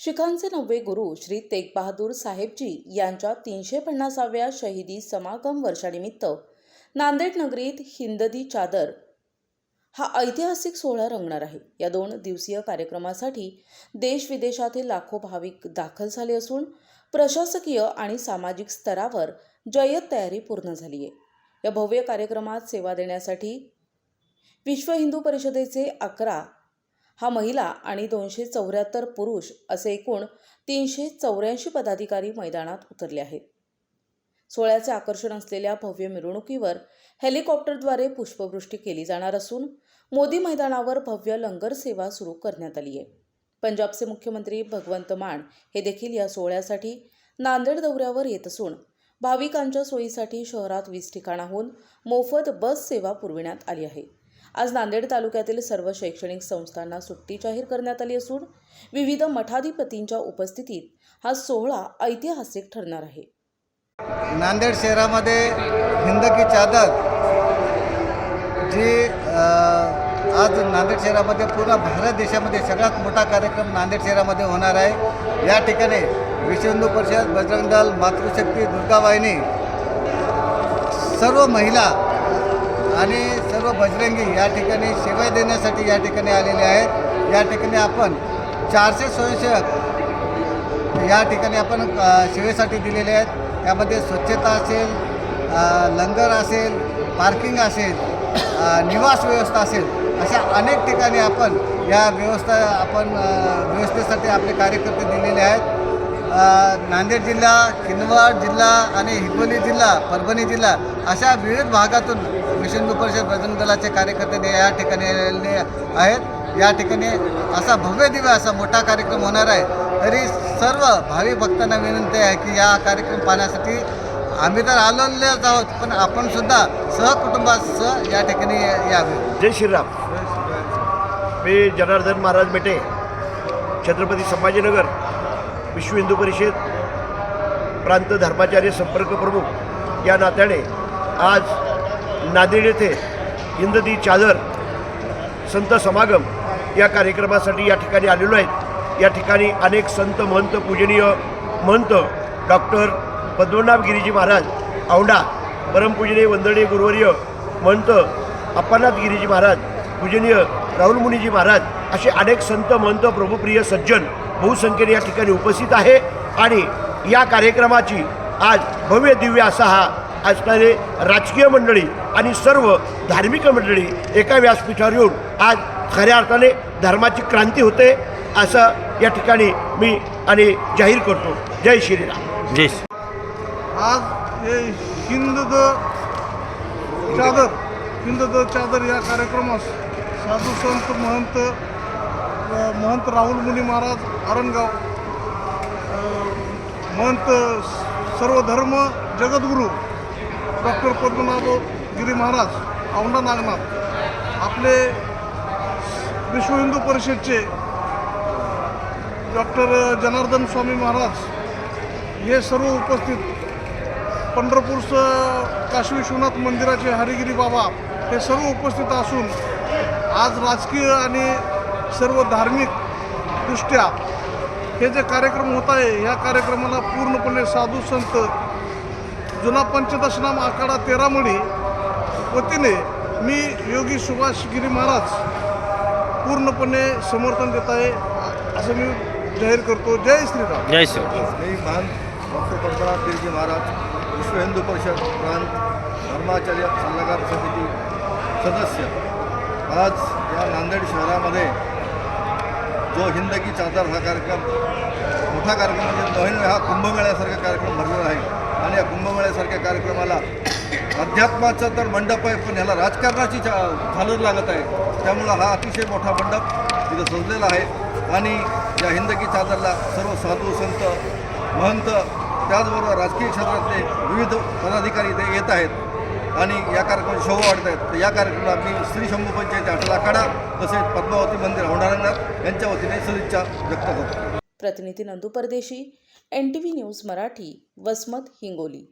शिखांचे 9वे गुरु श्री तेग बहादूर साहेबजी यांच्या 350व्या शहीदी समागम वर्षानिमित्त नांदेड नगरीत हिंददी चादर हा ऐतिहासिक सोहळा रंगणार आहे। या 2 दिवसीय कार्यक्रमासाठी देश विदेशातील लाखो भाविक दाखल झाले असून प्रशासकीय आणि सामाजिक स्तरावर जय्यत तयारी पूर्ण झाली आहे। या भव्य कार्यक्रमात सेवा देण्यासाठी विश्व हिंदू परिषदेचे 11 हा महिला आणि 274 पुरुष असे एकूण 384 पदाधिकारी मैदानात उतरले आहेत। सोहळ्याचे आकर्षण असलेल्या भव्य मिरवणुकीवर हेलिकॉप्टरद्वारे पुष्पवृष्टी केली जाणार असून मोदी मैदानावर भव्य लंगर सेवा सुरू करण्यात आली आहे। पंजाबचे मुख्यमंत्री भगवंत मान हे देखील या सोहळ्यासाठी नांदेड दौऱ्यावर येत असून भाविकांच्या सोयीसाठी शहरात 20 ठिकाणाहून मोफत बस सेवा पुरविण्यात आली आहे। आज नांदेड तालुक्यातील सर्व शैक्षणिक संस्थांना सुट्टी जाहीर करण्यात आली असून विविध मठाधिपतींच्या उपस्थितीत हा सोहळा ऐतिहासिक ठरणार आहे। नांदेड शहरामध्ये हिंद की चादर जी आज नांदेड शहरामध्ये पूर्ण भारत देशामध्ये सगळ्यात मोठा कार्यक्रम नांदेड शहरामध्ये होणार आहे। या ठिकाणी विश्व हिंदू परिषद, बजरंग दल, मातृशक्ती, दुर्गा वाहिनी, सर्व महिला आणि सर्व बजरंगी या ठिकाणी सेवा देण्यासाठी या ठिकाणी आलेले आहेत। या ठिकाणी आपण 400 स्वयंसेवक या ठिकाणी आपण सेवेसाठी दिलेले आहेत। यामध्ये स्वच्छता असेल, लंगर असेल, पार्किंग असेल, निवास व्यवस्था असेल, अशा अनेक ठिकाणी आपण या व्यवस्थेसाठी आपले कार्यकर्ते दिलेले आहेत। नांदेड जिल्हा, किनवट जिल्हा आणि हिंगोली जिल्हा, परभणी जिल्हा अशा विविध भागातून विश्व हिंदू परिषद बजरंग दलाचे कार्यकर्ते या ठिकाणी आलेले आहेत। या ठिकाणी असा भव्य दिव्य असा मोठा कार्यक्रम होणार आहे। तरी सर्व भावी भक्तांना विनंती आहे की या कार्यक्रम पाहण्यासाठी आम्ही तर आलेलोच आहोत, पण आपण सुद्धा सहकुटुंबासह या ठिकाणी यावे। जय श्रीराम। मी जनार्दन महाराज मेटे, छत्रपती संभाजीनगर विश्व हिंदू परिषद प्रांत धर्माचार्य संपर्क प्रमुख या नात्याने आज नांदेड येथे हिंददी चादर संत समागम या कार्यक्रमासाठी या ठिकाणी आलेलो आहेत। या ठिकाणी अनेक संत, महंत, पूजनीय महंत डॉक्टर पद्मनाभ गिरीजी महाराज औंढा, परमपूजनीय वंदनीय गुरुवर्य महंत अप्पानाथ गिरीजी महाराज, पूजनीय राहुल मुनीजी महाराज असे अनेक संत, महंत, प्रभुप्रिय सज्जन बहुसंख्येने या ठिकाणी उपस्थित आहे। आणि या कार्यक्रमाची आज भव्य दिव्य असा हा असणारे राजकीय मंडळी आणि सर्व धार्मिक मंडळी एका व्यासपीठावर येऊन आज खऱ्या अर्थाने धर्माची क्रांती होते असं या ठिकाणी मी आणि जाहीर करतो। जय श्रीराम। जय। आज हे हिंद द चादर या कार्यक्रमास साधू संत महंत राहुल मुनी महाराज आरणगाव, महंत सर्व धर्म जगद्गुरू डॉक्टर पद्मनाभ गिरी महाराज औंढा नागनाथ, आपले विश्व हिंदू परिषदचे डॉक्टर जनार्दन स्वामी महाराज हे सर्व उपस्थित, पंढरपूरचं काशी विश्वनाथ मंदिराचे हरिगिरी बाबा हे सर्व उपस्थित असून आज राजकीय आणि सर्व धार्मिक दृष्ट्या हे जे कार्यक्रम होत आहे, ह्या कार्यक्रमाला पूर्णपणे साधू संत जुना पंचदशनाम आखाडा 13 मळी वतीने मी योगी सुभाष गिरी महाराज पूर्णपणे समर्थन देत आहे असं मी जाहीर करतो। जय श्रीराम। जय श्रीराम। मी महान डॉक्टर पद्मनाभ गिरीजी महाराज विश्व हिंदू परिषद प्रांत धर्माचार्य सल्लागार समिती सदस्य आज या नांदेड शहरामध्ये जो हिंद की चादर हा कार्यक्रम मोठा कार्यक्रम म्हणजे नवीन हा कुंभमेळ्यासारखा कार्यक्रम भरलेला आहे। आणि या कुंभमेळ्यासारख्या कार्यक्रमाला अध्यात्माचा तर मंडप आहे, पण ह्याला राजकारणाची झालर लागत आहे। त्यामुळं हा अतिशय मोठा मंडप इथं सजलेला आहे। आणि या हिंद की चादरला सर्व साधू संत, महंत, त्याचबरोबर राजकीय क्षेत्रातले विविध पदाधिकारी इथे येत आहेत आणि या कार्यक्रमाची शोभा वाढत आहेत। तर या कार्यक्रमाला मी श्री शंभू पंचायत अटल आखाडा तसेच पद्मावती मंदिर औंढा नागनाथ यांच्या वतीने सदिच्छा व्यक्त करतो। प्रतिनिधी नंदू परदेशी, NTV न्यूज मराठी, वसमत, हिंगोली।